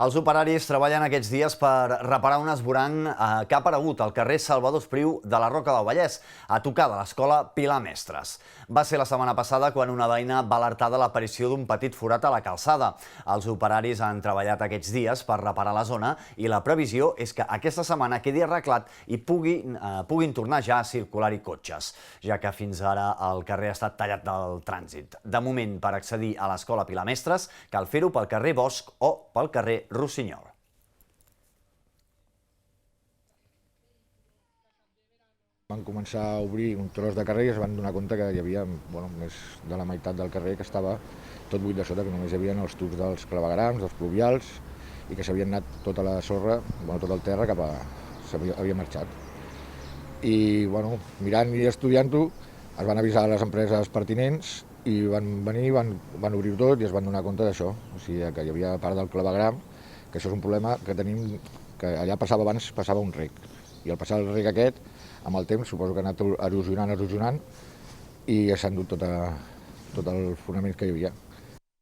Els operaris treballen aquests dies per reparar un esvoranc que ha aparegut al carrer Salvador Espriu de la Roca del Vallès, a tocar de l'escola Pilar Mestres. Va ser la setmana passada quan una veïna va alertar de l'aparició d'un petit forat a la calçada. Els operaris han treballat aquests dies per reparar la zona i la previsió és que aquesta setmana quedi arreglat i puguin tornar ja a circular-hi cotxes, ja que fins ara el carrer ha estat tallat del trànsit. De moment, per accedir a l'escola Pilar Mestres, cal fer-ho pel carrer Bosch o pel carrer Rossinyol. Van començar a obrir un tros de carrer i es van donar compte que hi havia més de la meitat del carrer que estava tot buit de sota, que només hi havia els tubs dels claveguerams, dels pluvials, i que s'havien anat tota la sorra, tot el terra, havia marxat. I mirant i estudiant-ho, es van avisar a les empreses pertinents i van venir, van obrir tot i es van donar compte d'això, o sigui que hi havia part del clavegueram, que això és un problema que tenim, que allà passava un rec, i al passar el rec aquest, amb el temps suposo que ha anat erosionant, i s'ha endut tot el fonament que hi havia.